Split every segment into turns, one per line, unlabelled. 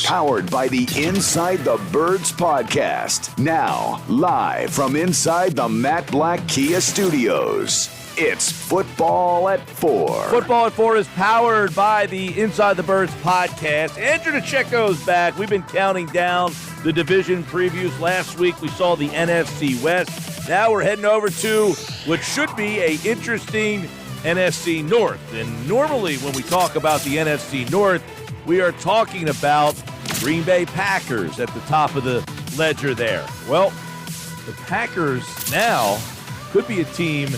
Powered by the Inside the Birds podcast. Now, live from inside the Matt Black Kia Studios. It's Football at 4.
Football at 4 is powered by the Inside the Birds podcast. Andrew DiCecco's back. We've been counting down the division previews. Last week we saw the NFC West. Now we're heading over to what should be an interesting NFC North. And normally when we talk about the NFC North, we are talking about Green Bay Packers at the top of the ledger there. Well, the Packers now could be a team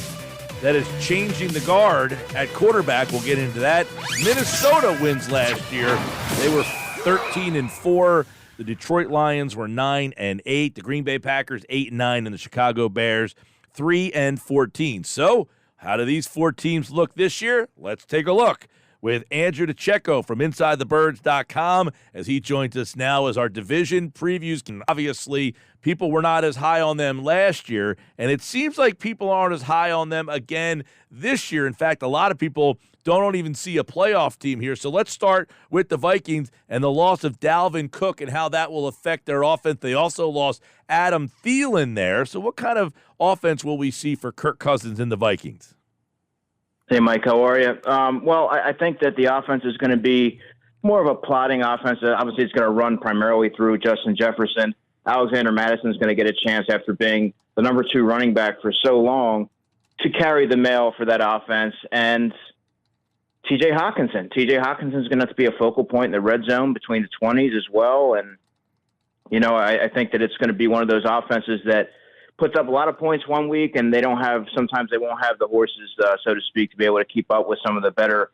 that is changing the guard at quarterback. We'll get into that. Minnesota wins last year. They were 13-4. The Detroit Lions were 9-8. The Green Bay Packers 8-9, and the Chicago Bears 3-14. So, how do these four teams look this year? Let's take a look with Andrew DiCecco from InsideTheBirds.com as he joins us now as our division previews. And obviously, people were not as high on them last year, and it seems like people aren't as high on them again this year. In fact, a lot of people don't even see a playoff team here. So let's start with the Vikings and the loss of Dalvin Cook and how that will affect their offense. They also lost Adam Thielen there. So what kind of offense will we see for Kirk Cousins in the Vikings?
Hey, Mike, how are you? Well, I think that the offense is going to be more of a plotting offense. Obviously, it's going to run primarily through Justin Jefferson. Alexander Madison is going to get a chance after being the number 2 running back for so long to carry the mail for that offense. And TJ Hawkinson is going to have to be a focal point in the red zone between the 20s as well. And, you know, I think that it's going to be one of those offenses that puts up a lot of points one week, and sometimes they won't have the horses, so to speak, to be able to keep up with some of the better,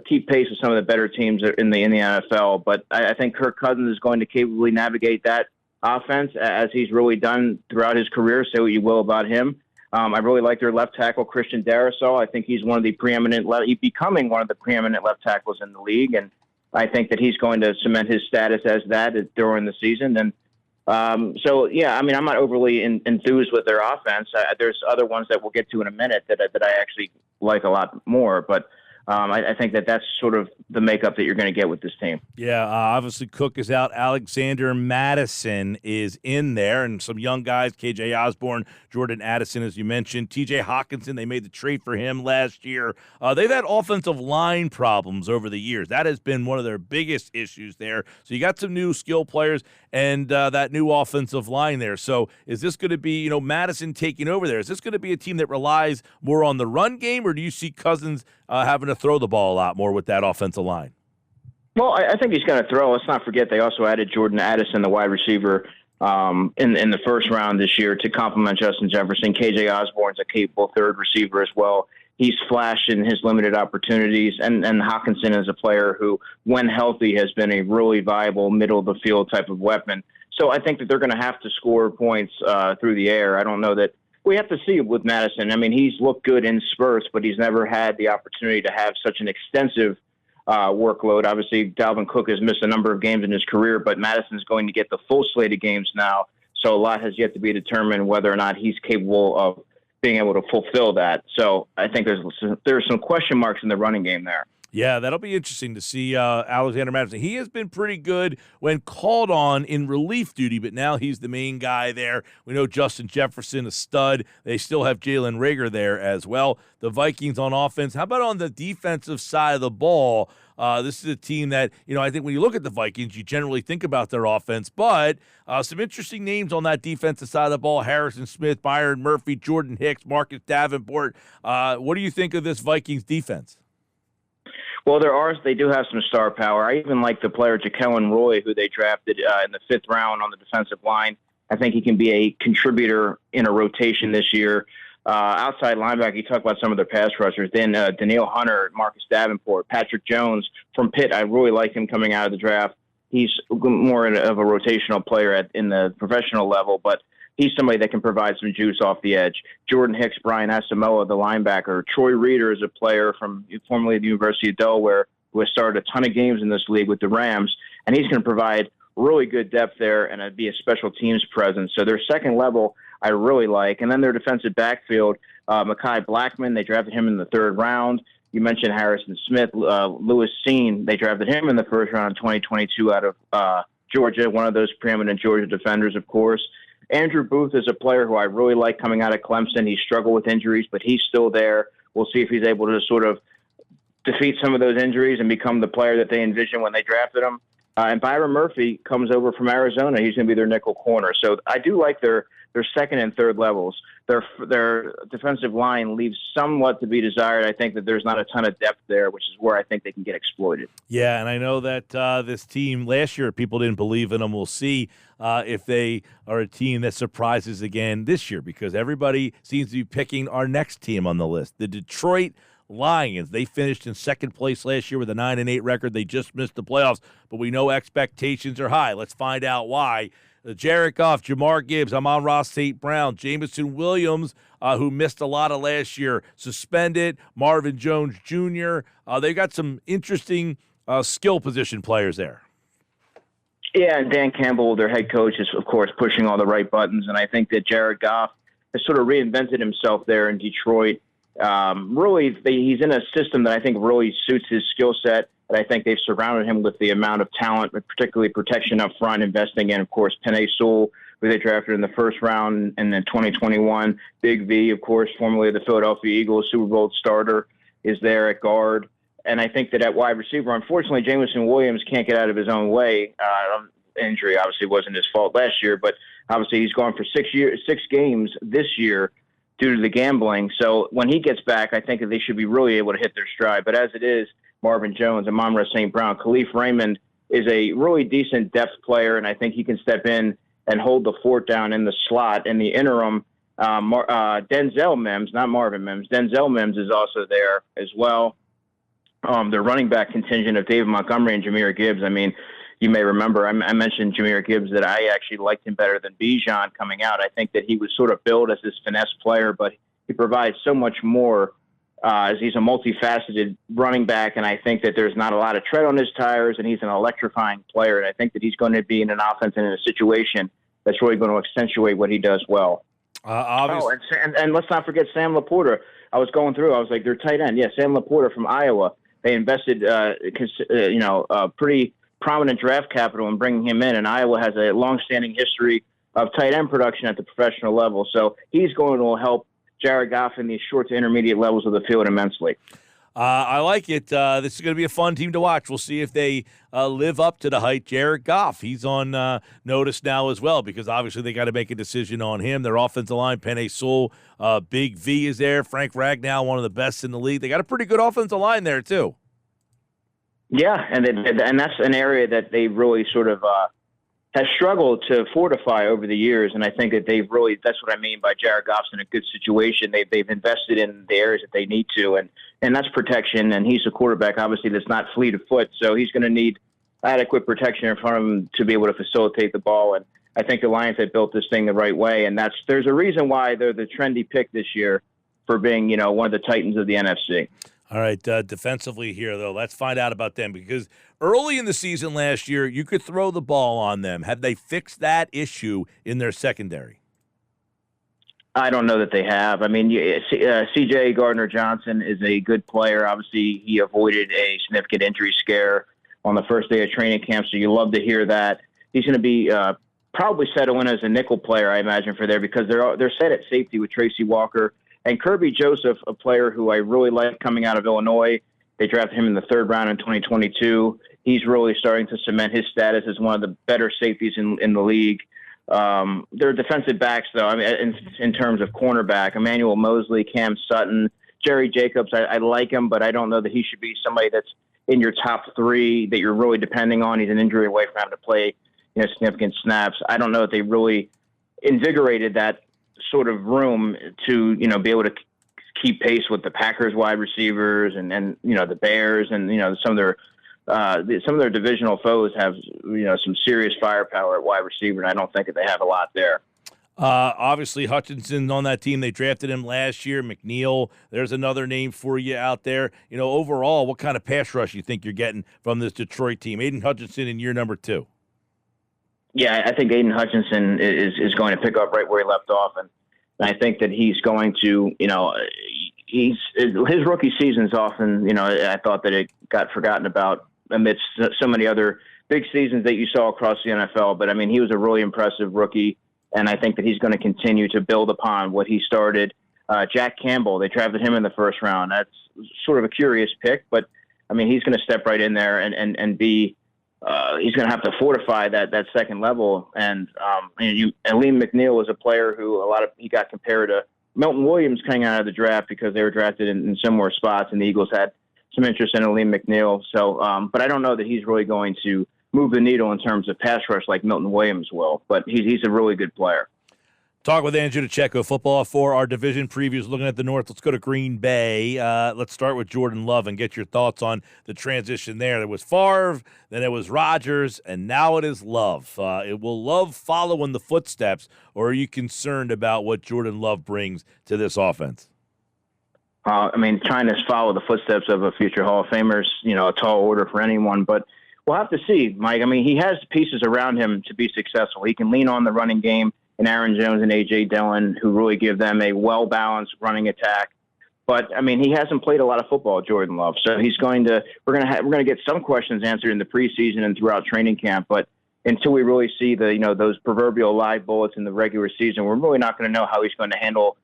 keep pace with some of the better teams in the NFL. But I think Kirk Cousins is going to capably navigate that offense as he's really done throughout his career. Say what you will about him. I really like their left tackle, Christian Darrisaw. I think he's becoming one of the preeminent left tackles in the league, and I think that he's going to cement his status as that during the season. And so, yeah, I mean, I'm not overly enthused with their offense. There's other ones that we'll get to in a minute that I actually like a lot more. But I think that's sort of the makeup that you're going to get with this team.
Yeah, obviously Cook is out. Alexander Madison is in there, and some young guys, KJ Osborne, Jordan Addison, as you mentioned. TJ Hawkinson, they made the trade for him last year. They've had offensive line problems over the years. That has been one of their biggest issues there. So you got some new skill players and that new offensive line there. So is this going to be, Madison taking over there? Is this going to be a team that relies more on the run game, or do you see Cousins having to throw the ball a lot more with that offensive line?
Well, I think he's going to throw. Let's not forget they also added Jordan Addison, the wide receiver, in the first round this year to complement Justin Jefferson. KJ Osborne's a capable third receiver as well. He's flashed in his limited opportunities, and Hawkinson is a player who, when healthy, has been a really viable middle-of-the-field type of weapon. So I think that they're going to have to score points through the air. I don't know that we have to see with Madison. I mean, he's looked good in spurts, but he's never had the opportunity to have such an extensive workload. Obviously, Dalvin Cook has missed a number of games in his career, but Madison's going to get the full slate of games now. So a lot has yet to be determined whether or not he's capable of being able to fulfill that. So I think there's some question marks in the running game there.
Yeah, that'll be interesting to see Alexander Madison. He has been pretty good when called on in relief duty, but now he's the main guy there. We know Justin Jefferson, a stud. They still have Jalen Reagor there as well. The Vikings on offense. How about on the defensive side of the ball? This is a team that, I think when you look at the Vikings, you generally think about their offense, but some interesting names on that defensive side of the ball: Harrison Smith, Byron Murphy, Jordan Hicks, Marcus Davenport. What do you think of this Vikings defense?
Well, they do have some star power. I even like the player Jaquelin Roy, who they drafted in the 5th round on the defensive line. I think he can be a contributor in a rotation this year. Outside linebacker, you talk about some of their pass rushers. Then Danielle Hunter, Marcus Davenport, Patrick Jones from Pitt. I really like him coming out of the draft. He's more of a rotational player in the professional level, but he's somebody that can provide some juice off the edge. Jordan Hicks, Brian Asamoah, the linebacker. Troy Reeder is a player from formerly the University of Delaware who has started a ton of games in this league with the Rams, and he's going to provide really good depth there and be a special teams presence. So their second level I really like. And then their defensive backfield, Mekhi Blackman, they drafted him in the 3rd round. You mentioned Harrison Smith, Lewis Seen. They drafted him in the first round in 2022 out of Georgia, one of those preeminent Georgia defenders, of course. Andrew Booth is a player who I really like coming out of Clemson. He struggled with injuries, but he's still there. We'll see if he's able to sort of defeat some of those injuries and become the player that they envisioned when they drafted him. And Byron Murphy comes over from Arizona. He's going to be their nickel corner. So I do like their second and third levels. Their defensive line leaves somewhat to be desired. I think that there's not a ton of depth there, which is where I think they can get exploited.
Yeah, and I know that this team last year, people didn't believe in them. We'll see if they are a team that surprises again this year, because everybody seems to be picking our next team on the list, the Detroit Lions. They finished in second place last year with a 9-8 record. They just missed the playoffs, but we know expectations are high. Let's find out why. Jared Goff, Jamar Gibbs, Amon-Ra St. Brown, Jameson Williams, who missed a lot of last year, suspended, Marvin Jones Jr. They got some interesting skill position players there.
Yeah, and Dan Campbell, their head coach, is, of course, pushing all the right buttons, and I think that Jared Goff has sort of reinvented himself there in Detroit. He's in a system that I think really suits his skill set, and I think they've surrounded him with the amount of talent, particularly protection up front, investing in, of course, Penei Sewell, who they drafted in the first round, and then 2021. Big V, of course, formerly of the Philadelphia Eagles, Super Bowl starter, is there at guard. And I think that at wide receiver, unfortunately, Jameson Williams can't get out of his own way. Injury obviously wasn't his fault last year, but obviously he's gone for 6 games this year due to the gambling. So when he gets back, I think that they should be really able to hit their stride. But as it is, Marvin Jones, Amon-Ra St. Brown, Khalif Raymond is a really decent depth player, and I think he can step in and hold the fort down in the slot. In the interim, Denzel Mims, not Marvin Mims, Denzel Mims is also there as well. The running back contingent of David Montgomery and Jahmyr Gibbs. I mean, you may remember I mentioned Jahmyr Gibbs, that I actually liked him better than Bijan coming out. I think that he was sort of billed as this finesse player, but he provides so much more as he's a multifaceted running back, and I think that there's not a lot of tread on his tires, and he's an electrifying player, and I think that he's going to be in an offense and in a situation that's really going to accentuate what he does well. And let's not forget Sam Laporta. I was going through, I was like, their tight end. Yeah, Sam Laporta from Iowa. They invested, pretty prominent draft capital in bringing him in, and Iowa has a long-standing history of tight end production at the professional level. So he's going to help Jared Goff in these short to intermediate levels of the field immensely.
I like it. This is going to be a fun team to watch. We'll see if they live up to the hype. Jared Goff, he's on notice now as well, because obviously they got to make a decision on him. Their offensive line, Penei Sewell, Big V is there. Frank Ragnow, one of the best in the league. They got a pretty good offensive line there too. Yeah,
and that's an area that they really sort of has struggled to fortify over the years, and I think that that's what I mean by Jared Goff's in a good situation. They've invested in the areas that they need to, and that's protection, and he's a quarterback, obviously, that's not fleet of foot, so he's going to need adequate protection in front of him to be able to facilitate the ball, and I think the Lions have built this thing the right way, and there's a reason why they're the trendy pick this year for being, one of the Titans of the NFC.
All right, defensively here, though, let's find out about them, because early in the season last year, you could throw the ball on them. Have they fixed that issue in their secondary?
I don't know that they have. I mean, C.J. Gardner-Johnson is a good player. Obviously, he avoided a significant injury scare on the first day of training camp, so you love to hear that. He's going to be probably settle in as a nickel player, I imagine, for there, because they're set at safety with Tracy Walker. And Kirby Joseph, a player who I really like coming out of Illinois. They drafted him in the third round in 2022. He's really starting to cement his status as one of the better safeties in the league. They're defensive backs, though. I mean, in terms of cornerback, Emmanuel Mosley, Cam Sutton, Jerry Jacobs. I like him, but I don't know that he should be somebody that's in your top three that you're really depending on. He's an injury away from having to play, significant snaps. I don't know that they really invigorated that sort of room to, be able to keep pace with the Packers wide receivers and the Bears and, some of their divisional foes have, some serious firepower at wide receiver. And I don't think that they have a lot there.
Obviously Hutchinson on that team, they drafted him last year. McNeil, there's another name for you out there. Overall, what kind of pass rush you think you're getting from this Detroit team? Aiden Hutchinson in year number 2.
Yeah, I think Aiden Hutchinson is going to pick up right where he left off, and I think that he's going to, his rookie season's often, I thought that it got forgotten about amidst so many other big seasons that you saw across the NFL. But I mean, he was a really impressive rookie, and I think that he's going to continue to build upon what he started. Jack Campbell, they drafted him in the first round. That's sort of a curious pick, but I mean, he's going to step right in there and be. He's going to have to fortify that second level. And Aleem McNeil is a player who he got compared to Milton Williams coming out of the draft because they were drafted in similar spots, and the Eagles had some interest in Aleem McNeil. So, but I don't know that he's really going to move the needle in terms of pass rush like Milton Williams will. But he's a really good player.
Talk with Andrew DiCecco, Football for our division previews, looking at the North. Let's go to Green Bay. Let's start with Jordan Love and get your thoughts on the transition there. There was Favre, then it was Rodgers, and now it is Love. Will Love follow in the footsteps, or are you concerned about what Jordan Love brings to this offense?
I mean, trying to follow the footsteps of a future Hall of Famer is, a tall order for anyone, but we'll have to see, Mike. I mean, he has pieces around him to be successful. He can lean on the running game and Aaron Jones and A.J. Dillon, who really give them a well-balanced running attack. But, I mean, he hasn't played a lot of football, Jordan Love. So we're going to get some questions answered in the preseason and throughout training camp. But until we really see those proverbial live bullets in the regular season, we're really not going to know how he's going to handle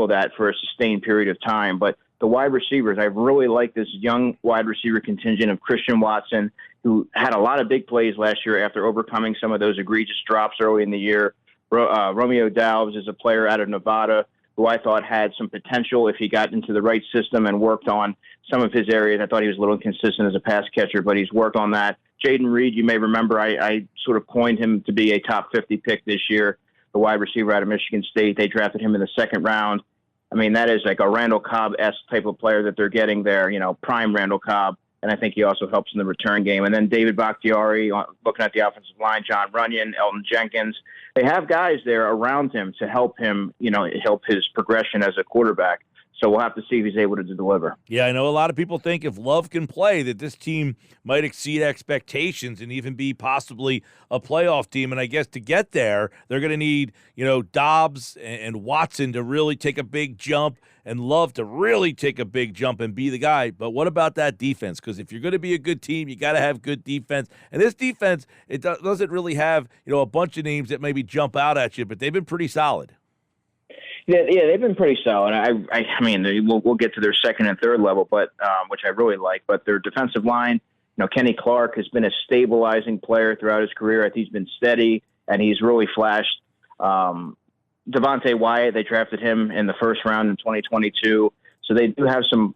that for a sustained period of time. But the wide receivers, I really like this young wide receiver contingent of Christian Watson, who had a lot of big plays last year after overcoming some of those egregious drops early in the year. Romeo Doubs is a player out of Nevada who I thought had some potential if he got into the right system and worked on some of his areas. I thought he was a little inconsistent as a pass catcher, but he's worked on that. Jaden Reed, you may remember, I sort of coined him to be a top 50 pick this year, the wide receiver out of Michigan State. They drafted him in the second round. I mean, that is like a Randall Cobb-esque type of player that they're getting there, prime Randall Cobb. And I think he also helps in the return game. And then David Bakhtiari, looking at the offensive line, John Runyon, Elton Jenkins. They have guys there around him to help him, help his progression as a quarterback. So we'll have to see if he's able to deliver.
Yeah, I know a lot of people think if Love can play that this team might exceed expectations and even be possibly a playoff team. And I guess to get there, they're going to need, Dobbs and Watson to really take a big jump and Love to really take a big jump and be the guy. But what about that defense? Because if you're going to be a good team, you got to have good defense. And this defense, it doesn't really have, a bunch of names that maybe jump out at you, but they've been pretty solid.
Yeah, they've been pretty solid. I mean, we'll get to their second and third level, but which I really like. But their defensive line, Kenny Clark has been a stabilizing player throughout his career. I think he's been steady, and he's really flashed. Devontae Wyatt, they drafted him in the first round in 2022. So they do have some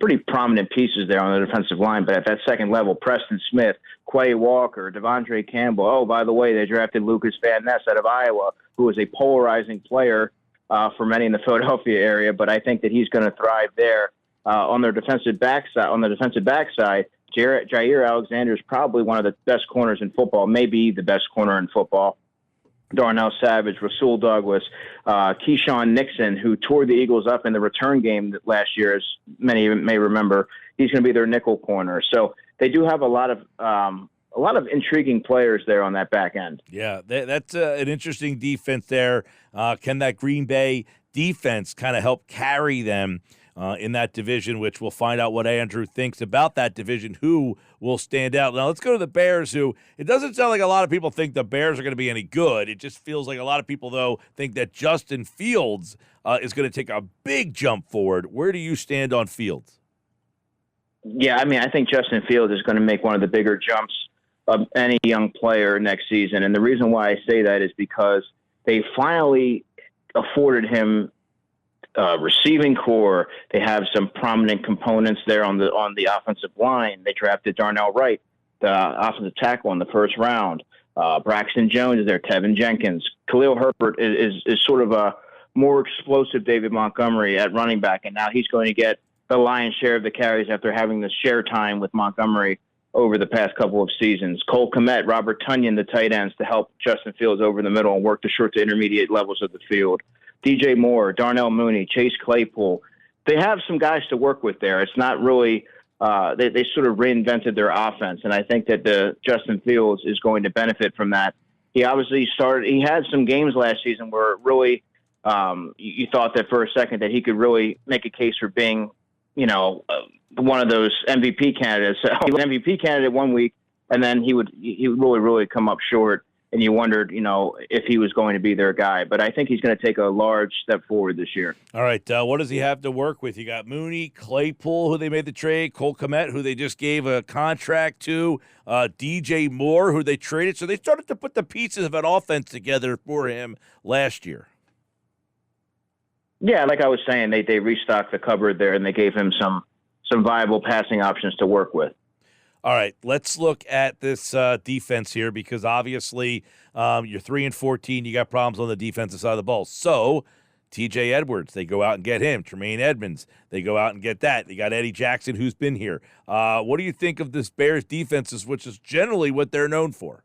pretty prominent pieces there on the defensive line. But at that second level, Preston Smith, Quay Walker, Devondre Campbell. Oh, by the way, they drafted Lucas Van Ness out of Iowa, who is a polarizing player for many in the Philadelphia area, but I think that he's going to thrive there. On the defensive backside, Jair Alexander is probably one of the best corners in football, maybe the best corner in football. Darnell Savage, Rasul Douglas, Keyshawn Nixon, who tore the Eagles up in the return game last year, as many may remember. He's going to be their nickel corner. So they do have a lot of intriguing players there on that back end.
Yeah, that's an interesting defense there. Can that Green Bay defense kind of help carry them in that division, which we'll find out what Andrew thinks about that division, who will stand out. Now, let's go to the Bears, who it doesn't sound like a lot of people think the Bears are going to be any good. It just feels like a lot of people, though, think that Justin Fields is going to take a big jump forward. Where do you stand on Fields?
Yeah, I mean, I think Justin Fields is going to make one of the bigger jumps of any young player next season. And the reason why I say that is because they finally afforded him receiving core. They have some prominent components there on the offensive line. They drafted Darnell Wright, the offensive tackle, in the first round. Braxton Jones is there, Tevin Jenkins. Khalil Herbert is sort of a more explosive David Montgomery at running back, and now he's going to get the lion's share of the carries after having the share time with Montgomery over the past couple of seasons. Cole Kmet, Robert Tonyan, the tight ends, to help Justin Fields over the middle and work the short to intermediate levels of the field. DJ Moore, Darnell Mooney, Chase Claypool. They have some guys to work with there. It's not really they sort of reinvented their offense, and I think that Justin Fields is going to benefit from that. He obviously he had some games last season where really You thought that for a second that he could really make a case for being, one of those MVP candidates. So he was an MVP candidate one week, and then he would really come up short, and you wondered, if he was going to be their guy. But I think he's going to take a large step forward this year.
All right, what does he have to work with? You got Mooney, Claypool, who they made the trade, Cole Kmet, who they just gave a contract to, DJ Moore, who they traded. So they started to put the pieces of an offense together for him last year.
Yeah, like I was saying, they restocked the cupboard there, and they gave him some viable passing options to work with.
All right, let's look at this defense here because obviously you're 3-14. You got problems on the defensive side of the ball. So T.J. Edwards, they go out and get him. Tremaine Edmonds, they go out and get that. They got Eddie Jackson, who's been here. What do you think of this Bears defenses, which is generally what they're known for?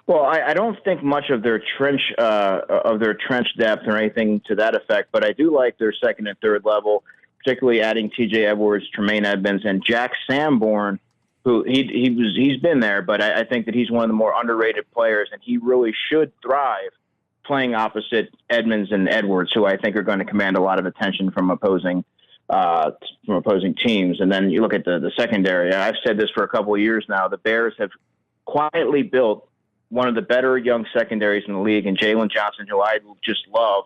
Well, I don't think much of their trench depth or anything to that effect, but I do like their second and third level, particularly adding T.J. Edwards, Tremaine Edmonds, and Jack Sanborn, who he's been there, but I think that he's one of the more underrated players, and he really should thrive playing opposite Edmonds and Edwards, who I think are going to command a lot of attention from opposing teams. And then you look at the secondary. I've said this for a couple of years now. The Bears have quietly built one of the better young secondaries in the league, and Jalen Johnson, who I just love,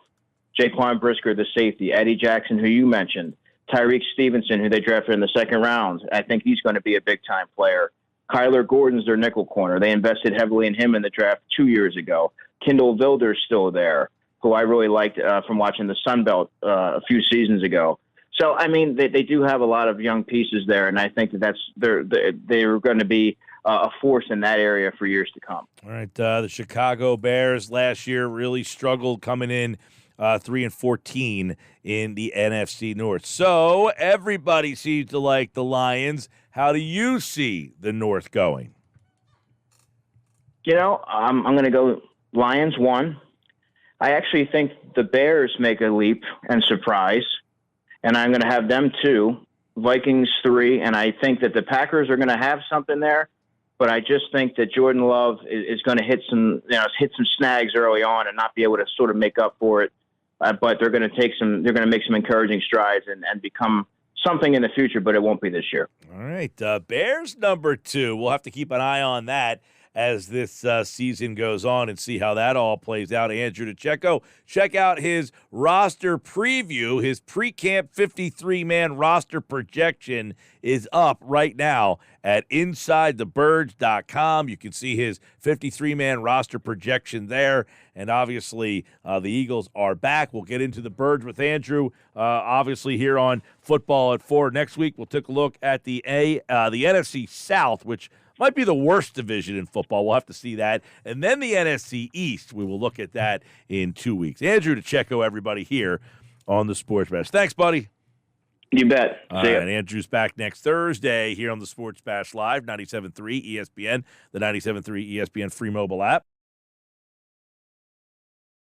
Jaquan Brisker, the safety, Eddie Jackson, who you mentioned, Tyreek Stevenson, who they drafted in the second round. I think he's going to be a big-time player. Kyler Gordon's their nickel corner. They invested heavily in him in the draft 2 years ago. Kendall Vilder's still there, who I really liked from watching the Sun Belt a few seasons ago. So, I mean, they do have a lot of young pieces there, and I think that they're going to be a force in that area for years to come.
All right, the Chicago Bears last year really struggled coming in 3-14 in the NFC North. So everybody seems to like the Lions. How do you see the North going?
I'm going to go Lions 1. I actually think the Bears make a leap and surprise, and I'm going to have them 2. Vikings 3, and I think that the Packers are going to have something there, but I just think that Jordan Love is going to hit some snags early on and not be able to sort of make up for it. But they're going to make some encouraging strides and become something in the future, but it won't be this year.
All right. Bears number 2. We'll have to keep an eye on that as this season goes on and see how that all plays out. Andrew DiCecco, check out his roster preview. His pre-camp 53-man roster projection is up right now at InsideTheBirds.com. You can see his 53-man roster projection there. And obviously, the Eagles are back. We'll get into the Birds with Andrew, obviously, here on Football at 4. Next week, we'll take a look at the NFC South, which might be the worst division in football. We'll have to see that. And then the NFC East, we will look at that in 2 weeks. Andrew DiCecco, everybody, here on the Sports Bash. Thanks, buddy.
You bet. See ya.
And Andrew's back next Thursday here on the Sports Bash Live, 97.3 ESPN, the 97.3 ESPN free mobile app.